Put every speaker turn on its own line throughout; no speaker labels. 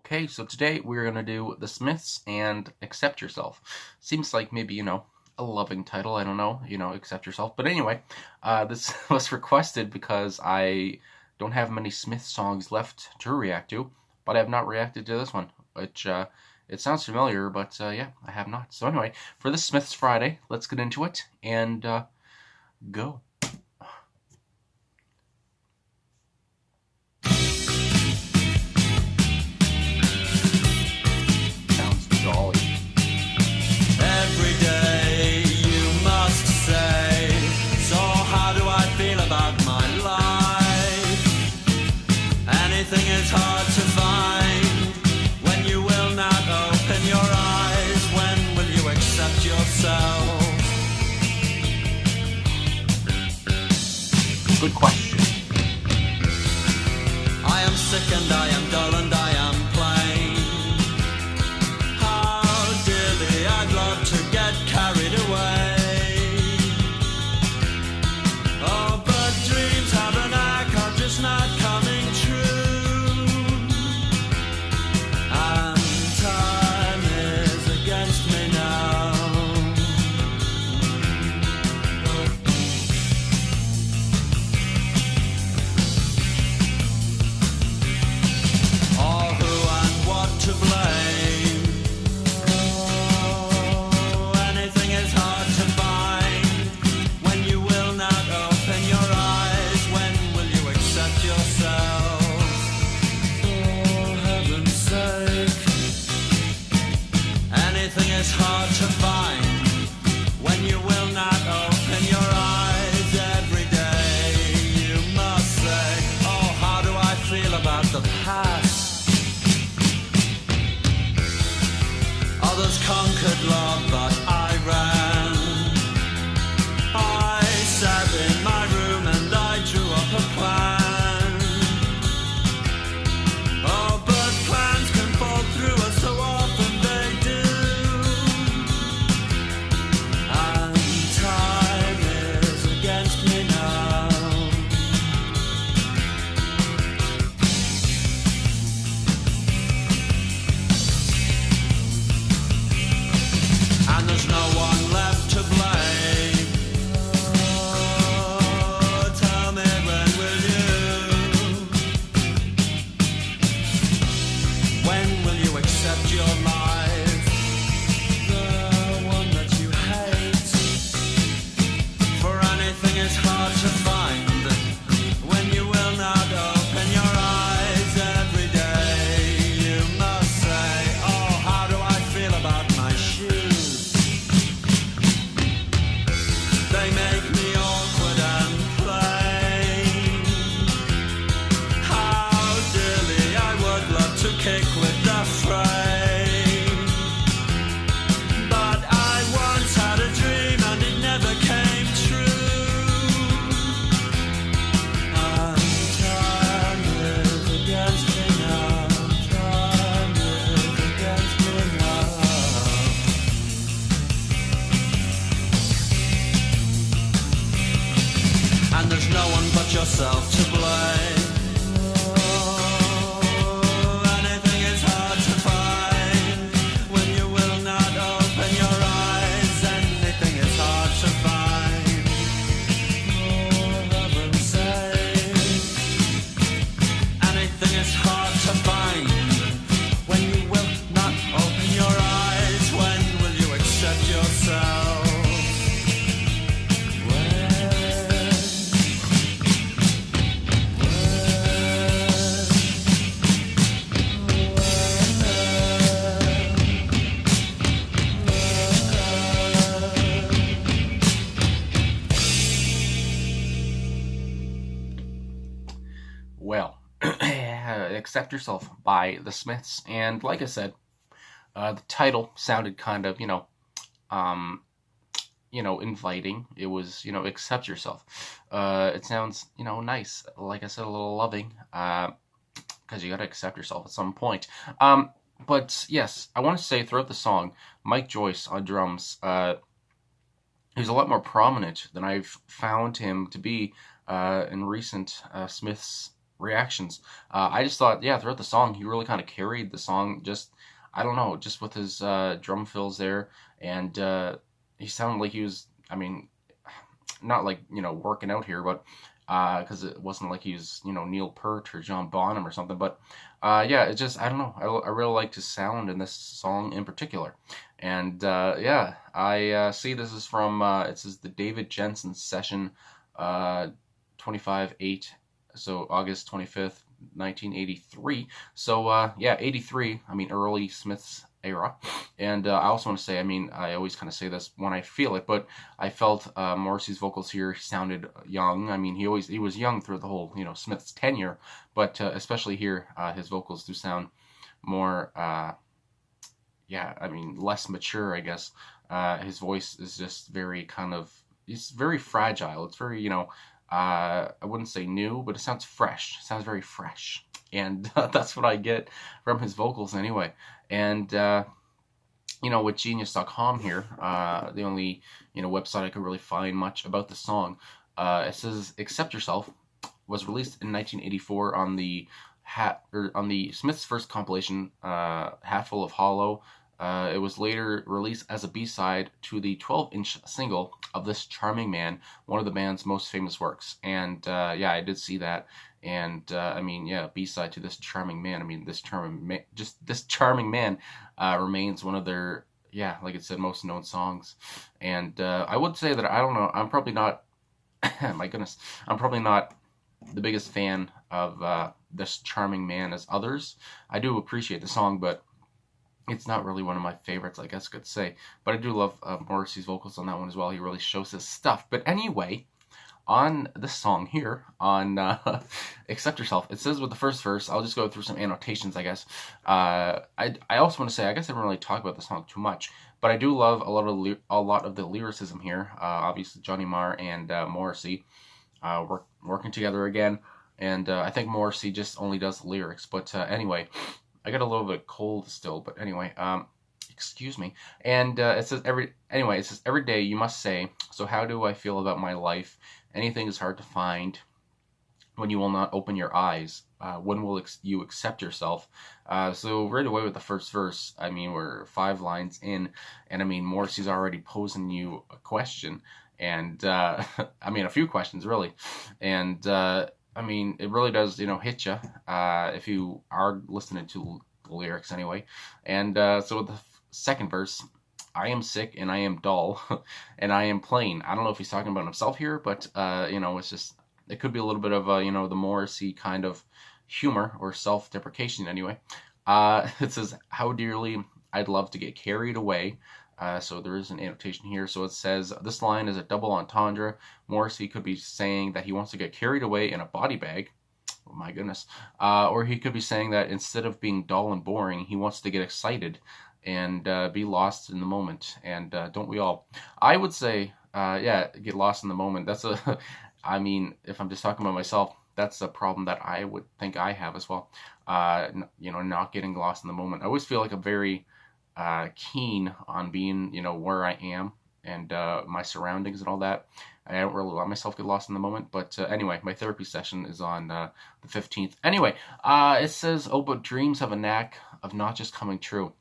Okay, so today we're going to do The Smiths and Accept Yourself. Seems like maybe, a loving title, I don't know, Accept Yourself. But anyway, this was requested because I don't have many Smith songs left to react to, but I have not reacted to this one, which, it sounds familiar, but yeah, I have not. So anyway, for this Smiths Friday, let's get into it and go.
It's hard to find when you will not open your eyes. When will you accept yourself?
Good question.
I am sick and I am dull and I am plain. How dearly I'd love to get carried away. Oh, but dreams have an knack of just not coming true. It's hard to find when you will not open your eyes. Every day you must say, oh, how do I feel about the past? Others conquered love, but I ran. I sat in my room and I drew up a plan. Oh, but plans can fall through us so often they do. There's no one left to blame. Oh, tell me, when will you accept your life? The one that you hate. For anything is hard to find when you will not open your eyes. Every day you must say, oh, how do I feel about my shoes? They make me awkward and plain. How dearly I would love to kick with the frame. But I once had a dream and it never came true. And time is against me now. Time is against me now. And there's no one but yourself to blame. Oh, anything is hard to find when you will not open your eyes. Anything is hard to find. For heaven's sake. Anything is hard to find when you will not open your eyes. When will you accept yourself?
Well, Accept Yourself by The Smiths. And like I said, the title sounded kind of, inviting. It was, accept yourself. It sounds, nice. Like I said, a little loving, because you gotta accept yourself at some point. But yes, I want to say throughout the song, Mike Joyce on drums, he's a lot more prominent than I've found him to be in recent Smiths reactions. I just thought, yeah, throughout the song, he really kind of carried the song. Just, I don't know, just with his drum fills there, and he sounded like he was. I mean, not like working out here, but because it wasn't like he was Neil Peart or John Bonham or something. But yeah, it just I don't know. I really liked his sound in this song in particular, and yeah, I see this is from it says the David Jensen session, 25/8, so August 25th, 1983. So yeah, 83. I mean, early Smiths era. And I also want to say, I mean, I always kind of say this when I feel it, but I felt Morrissey's vocals here sounded young. I mean, he was young through the whole Smith's tenure, but especially here, his vocals do sound more, yeah, I mean, less mature, I guess. His voice is just very kind of, it's very fragile. It's very, I wouldn't say new, but it sounds fresh. It sounds very fresh. And that's what I get from his vocals anyway. And, with Genius.com here, the only, website I could really find much about the song, it says Accept Yourself was released in 1984 on the on the Smiths' first compilation, Hatful of Hollow. It was later released as a B-side to the 12-inch single of This Charming Man, one of the band's most famous works. And yeah, I did see that. And I mean, yeah, B-side to This Charming Man. I mean, This Charming Man remains one of their, yeah, like I said, most known songs. And I would say that I don't know. I'm probably not. My goodness, I'm probably not the biggest fan of This Charming Man as others. I do appreciate the song, but it's not really one of my favorites, I guess I could say. But I do love Morrissey's vocals on that one as well. He really shows his stuff. But anyway, on this song here, on Accept Yourself, it says with the first verse, I'll just go through some annotations, I guess. I also want to say, I guess I didn't really talk about the song too much, but I do love a lot of the lyricism here. Obviously, Johnny Marr and Morrissey working together again. And I think Morrissey just only does lyrics. But anyway, I got a little bit cold still, but anyway, excuse me. And it says every day you must say, so how do I feel about my life? Anything is hard to find when you will not open your eyes. When will you accept yourself? So right away with the first verse, I mean, we're 5 lines in, and I mean, Morrissey's already posing you a question, and I mean, a few questions really, and I mean, it really does, hit you if you are listening to the lyrics anyway. And so with the second verse, I am sick and I am dull and I am plain. I don't know if he's talking about himself here, but it's just, it could be a little bit of the Morrissey kind of humor or self-deprecation anyway. It says, how dearly I'd love to get carried away. So there is an annotation here. So it says, this line is a double entendre. Morrissey could be saying that he wants to get carried away in a body bag. Oh my goodness. Or he could be saying that instead of being dull and boring, he wants to get excited and be lost in the moment. And don't we all? I would say, yeah, get lost in the moment. That's I mean, if I'm just talking about myself, that's a problem that I would think I have as well. Not getting lost in the moment. I always feel like I'm very keen on being, where I am and my surroundings and all that. I don't really let myself get lost in the moment. But anyway, my therapy session is on the 15th. Anyway, it says, oh, but dreams have a knack of not just coming true.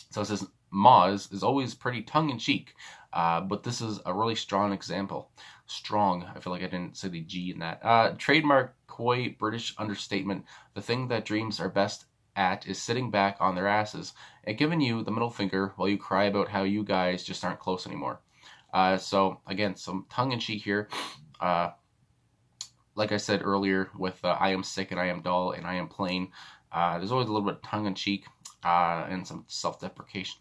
So it says, Moz is always pretty tongue-in-cheek, but this is a really strong example. Strong, I feel like I didn't say the G in that. Trademark coy British understatement. The thing that dreams are best at is sitting back on their asses and giving you the middle finger while you cry about how you guys just aren't close anymore. So again, some tongue-in-cheek here. Like I said earlier with I am sick and I am dull and I am plain, there's always a little bit of tongue-in-cheek and some self-deprecation.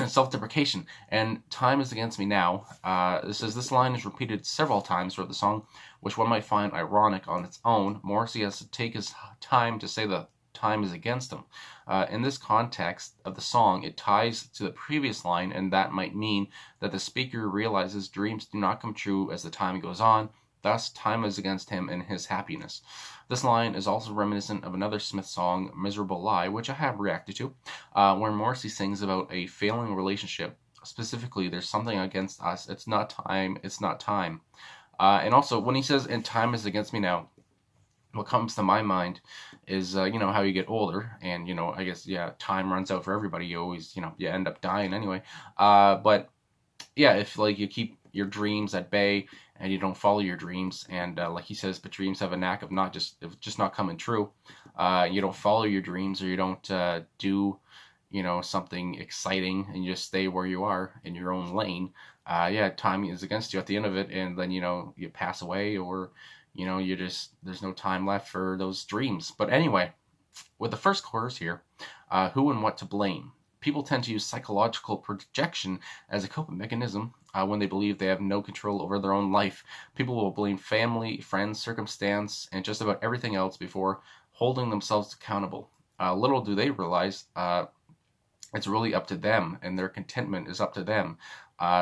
Self-deprecation. And time is against me now. This line is repeated several times throughout the song, which one might find ironic on its own. Morrissey has to take his time to say that time is against him. In this context of the song, it ties to the previous line, and that might mean that the speaker realizes dreams do not come true as the time goes on. Thus, time is against him and his happiness. This line is also reminiscent of another Smith song, Miserable Lie, which I have reacted to, where Morrissey sings about a failing relationship. Specifically, there's something against us. It's not time. It's not time. And also, when he says, and time is against me now, what comes to my mind is how you get older, and I guess, yeah, time runs out for everybody. You always, you end up dying anyway. But yeah, if like you keep your dreams at bay and you don't follow your dreams, and like he says, but dreams have a knack of just not coming true. You don't follow your dreams, or you don't do something exciting, and you just stay where you are in your own lane. Yeah, time is against you at the end of it, and then you pass away, or you just, there's no time left for those dreams. But anyway, with the first chorus here, who and what to blame. People tend to use psychological projection as a coping mechanism when they believe they have no control over their own life. People will blame family, friends, circumstance, and just about everything else before holding themselves accountable. Little do they realize it's really up to them, and their contentment is up to them.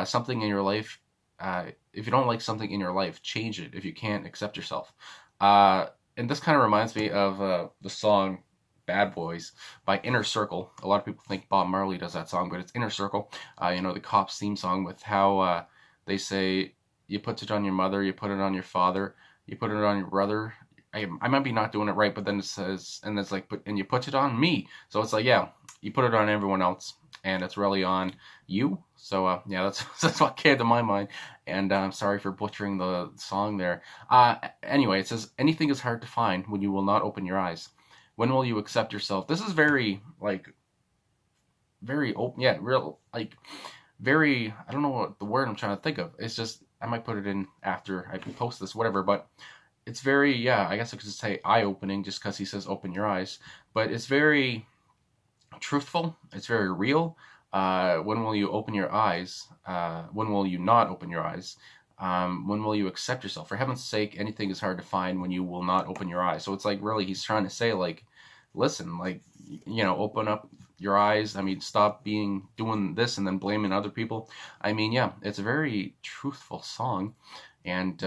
Something in your life, if you don't like something in your life, change it. If you can't, accept yourself. And this kind of reminds me of the song Bad Boys by Inner Circle. A lot of people think Bob Marley does that song, but it's Inner Circle. The Cops theme song, with how they say, you put it on your mother, you put it on your father, you put it on your brother. I might be not doing it right, but then it says, and it's like, and you put it on me. So it's like, yeah, you put it on everyone else, and it's really on you. So yeah, that's what came to my mind. And I'm sorry for butchering the song there. Anyway, it says, anything is hard to find when you will not open your eyes. When will you accept yourself? This is very, very open, yeah, real, very, I don't know what the word I'm trying to think of. It's just, I might put it in after I post this, whatever, but it's very, yeah, I guess I could just say eye-opening, just because he says open your eyes. But it's very truthful. It's very real. When will you open your eyes? When will you not open your eyes? When will you accept yourself? For heaven's sake, anything is hard to find when you will not open your eyes. So it's like, really, he's trying to say, listen, open up your eyes. I mean, stop doing this and then blaming other people. I mean, yeah, it's a very truthful song. And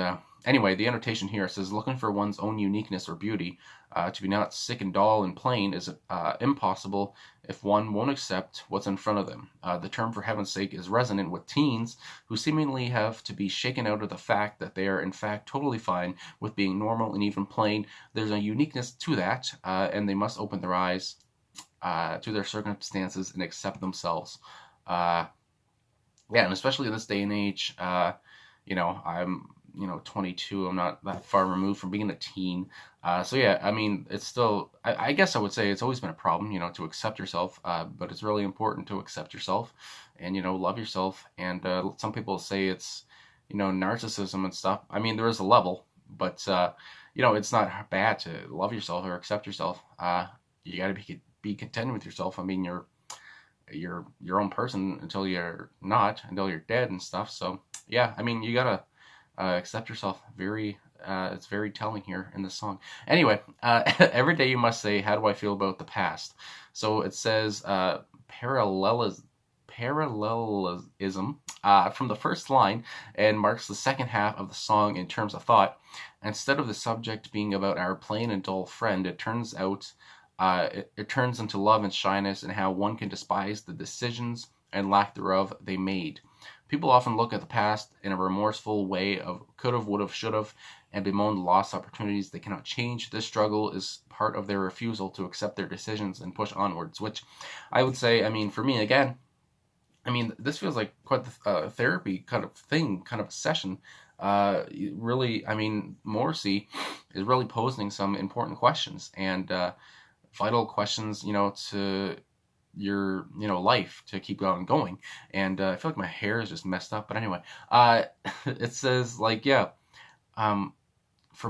anyway, the annotation here says, looking for one's own uniqueness or beauty, to be not sick and dull and plain, is impossible if one won't accept what's in front of them. The term for heaven's sake is resonant with teens who seemingly have to be shaken out of the fact that they are in fact totally fine with being normal and even plain. There's a uniqueness to that, and they must open their eyes to their circumstances and accept themselves. Yeah, and especially in this day and age, I'm 22. I'm not that far removed from being a teen. So yeah, I mean, it's still, I guess I would say it's always been a problem, to accept yourself. But it's really important to accept yourself and, love yourself. And some people say it's, narcissism and stuff. I mean, there is a level, but, it's not bad to love yourself or accept yourself. You got to be content with yourself. I mean, you're your own person until you're not, until you're dead and stuff. So yeah, I mean, you gotta accept yourself. It's very telling here in this song. Anyway, every day you must say, how do I feel about the past? So it says parallelism from the first line, and marks the second half of the song in terms of thought. Instead of the subject being about our plain and dull friend, it turns into love and shyness, and how one can despise the decisions and lack thereof they made. People often look at the past in a remorseful way of could've, would've, should've, and bemoan lost opportunities they cannot change. This struggle is part of their refusal to accept their decisions and push onwards, which I would say, I mean, for me, again, I mean, this feels like quite the therapy kind of thing, kind of a session. Really, I mean, Morrissey is really posing some important questions, and vital questions, to your, life, to keep on going. And I feel like my hair is just messed up, but anyway, it says, for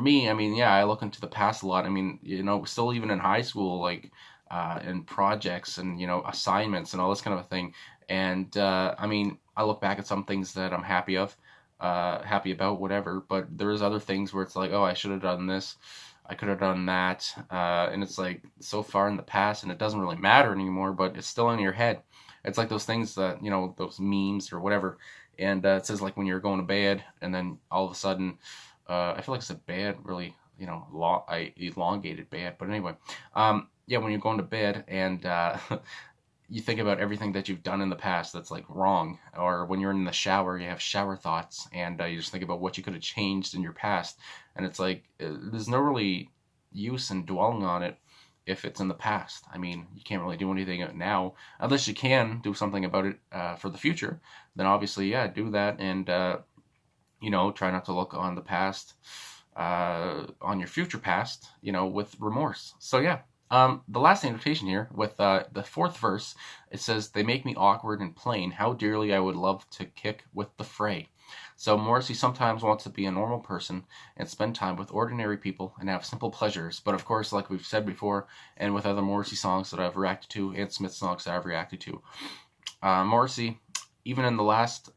me, I mean, yeah, I look into the past a lot. I mean, still even in high school, in projects and, assignments and all this kind of a thing. And I mean, I look back at some things that I'm happy about, whatever, but there is other things where it's like, oh, I should have done this, I could have done that, and it's like so far in the past, and it doesn't really matter anymore, but it's still in your head. It's like those things that, those memes or whatever, and it says, like, when you're going to bed, and then all of a sudden, I feel like it's a bad, really, elongated bed, but anyway, yeah, when you're going to bed, and you think about everything that you've done in the past that's like wrong, or when you're in the shower, you have shower thoughts, and you just think about what you could have changed in your past, and it's like there's no really, use in dwelling on it if it's in the past. I mean, you can't really do anything now unless you can do something about it for the future. Then obviously, yeah, do that, and try not to look on the past, on your future past, with remorse. So yeah. The last annotation here with the fourth verse, it says, "They make me awkward and plain. How dearly I would love to kick with the fray." So Morrissey sometimes wants to be a normal person and spend time with ordinary people and have simple pleasures. But of course, like we've said before, and with other Morrissey songs that I've reacted to and Smith songs that I've reacted to, Morrissey, even in the last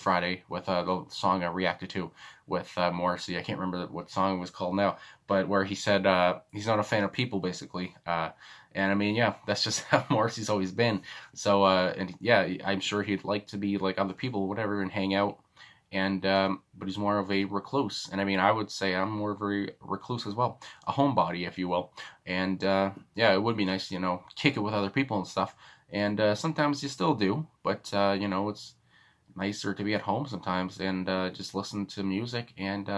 Friday with the song I reacted to with Morrissey, I can't remember what song it was called now, but where he said he's not a fan of people, basically. And I mean, yeah, that's just how Morrissey's always been. So, and yeah, I'm sure he'd like to be like other people, whatever, and hang out. And but he's more of a recluse. And I mean, I would say I'm more of a recluse as well, a homebody, if you will. And yeah, it would be nice, kick it with other people and stuff. And sometimes you still do, but it's nicer to be at home sometimes and just listen to music and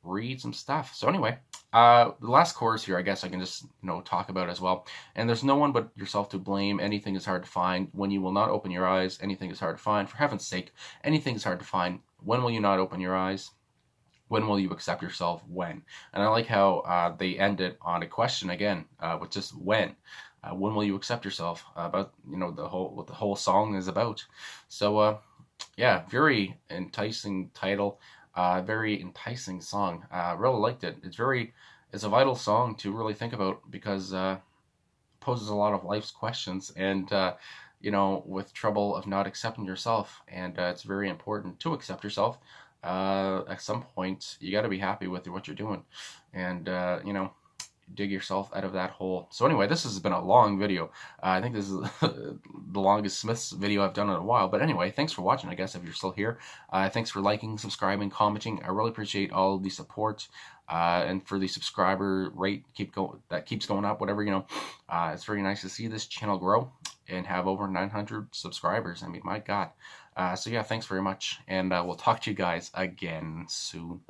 read some stuff. So anyway, the last chorus here, I guess I can just talk about as well. "And there's no one but yourself to blame. Anything is hard to find. When you will not open your eyes, anything is hard to find. For heaven's sake, anything is hard to find. When will you not open your eyes? When will you accept yourself? When?" And I like how they end it on a question again, with just when. When will you accept yourself? About what the whole song is about. So yeah, very enticing title, very enticing song. Really liked it. It's a vital song to really think about because it poses a lot of life's questions and with trouble of not accepting yourself, and it's very important to accept yourself. At some point, you got to be happy with what you're doing, and dig yourself out of that hole. So anyway, this has been a long video. I think this is the longest Smiths video I've done in a while. But anyway, thanks for watching, I guess, if you're still here. Thanks for liking, subscribing, commenting. I really appreciate all the support. And for the subscriber rate that keeps going up, whatever, it's very nice to see this channel grow and have over 900 subscribers. I mean, my God. So yeah, thanks very much. And we'll talk to you guys again soon.